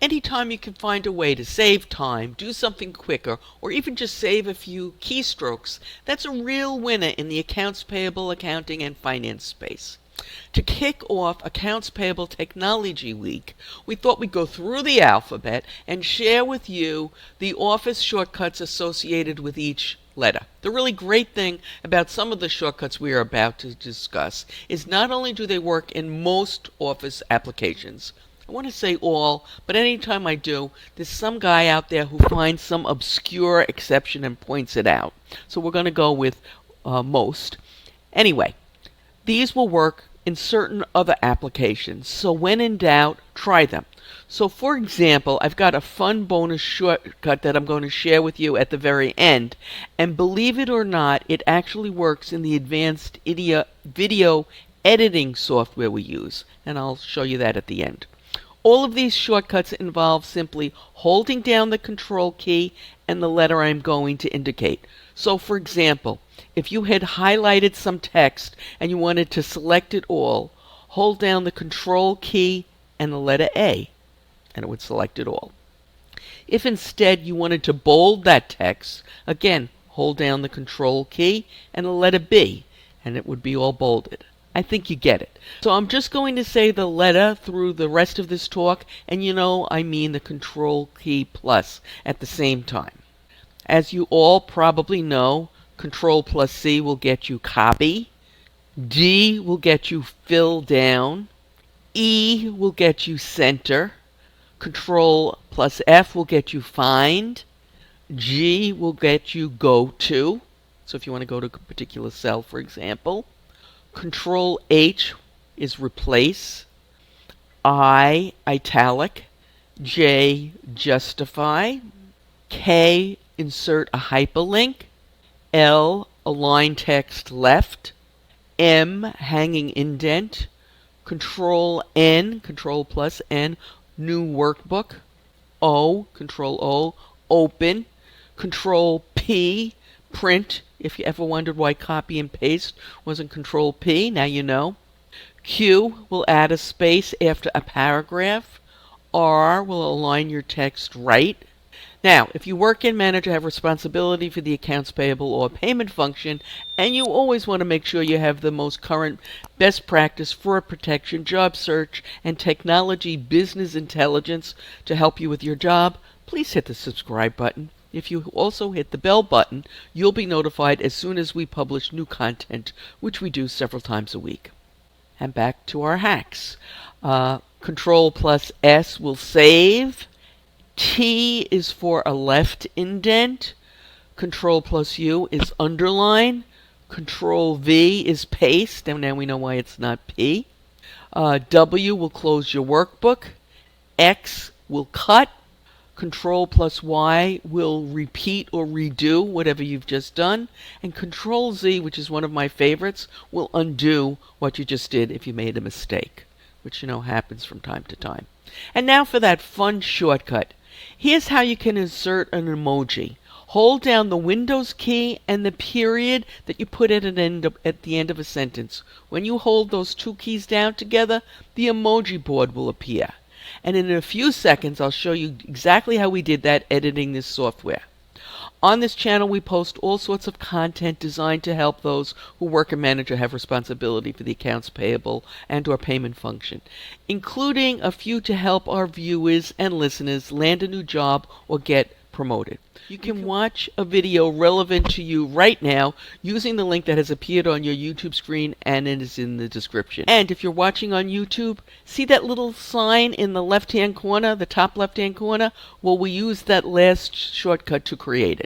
Anytime you can find a way to save time, do something quicker, or even just save a few keystrokes, that's a real winner in the accounts payable, accounting, and finance space. To kick off Accounts Payable Technology Week, we thought we'd go through the alphabet and share with you the Office shortcuts associated with each letter. The really great thing about some of the shortcuts we are about to discuss is not only do they work in most Office applications, I want to say all, but anytime I do, there's some guy out there who finds some obscure exception and points it out. So we're going to go with most. Anyway, these will work in certain other applications, so when in doubt, try them. So for example, I've got a fun bonus shortcut that I'm going to share with you at the very end, and believe it or not, it actually works in the advanced video editing software we use, and I'll show you that at the end. All of these shortcuts involve simply holding down the control key and the letter I'm going to indicate. So for example, if you had highlighted some text and you wanted to select it all, hold down the control key and the letter A, and it would select it all. If instead you wanted to bold that text, again, hold down the control key and the letter B, and it would be all bolded. I think you get it. So I'm just going to say the letter through the rest of this talk, and I mean the control key plus at the same time. As you all probably know, control plus C will get you copy, D will get you fill down, E will get you center, control plus F will get you find, G will get you go to, so if you want to go to a particular cell, for example. Control H is replace, I italic, J justify, K insert a hyperlink, L align text left, M hanging indent, Control N, control plus N, new workbook, O, control O, open, control P, print. If you ever wondered why copy and paste wasn't control P, now you know. Q will add a space after a paragraph. R will align your text right. Now, if you work in Manager, have responsibility for the accounts payable or payment function, and you always want to make sure you have the most current best practice fraud protection, job search, and technology business intelligence to help you with your job, please hit the subscribe button. If you also hit the bell button, you'll be notified as soon as we publish new content, which we do several times a week. And back to our hacks. Control plus S will save. T is for a left indent. Control plus U is underline. Control V is paste, and now we know why it's not P. W will close your workbook. X will cut. Control plus Y will repeat or redo whatever you've just done. And Control Z, which is one of my favorites, will undo what you just did if you made a mistake, which happens from time to time. And now for that fun shortcut. Here's how you can insert an emoji. Hold down the Windows key and the period that you put at the end of a sentence. When you hold those two keys down together, the emoji board will appear. And in a few seconds, I'll show you exactly how we did that editing this software. On this channel, we post all sorts of content designed to help those who work in Manager have responsibility for the accounts payable and or payment function, including a few to help our viewers and listeners land a new job or get promoted. You can watch a video relevant to you right now using the link that has appeared on your YouTube screen, and it is in the description. And if you're watching on YouTube, see that little sign in the left-hand corner, the top left-hand corner? Well, we used that last shortcut to create it.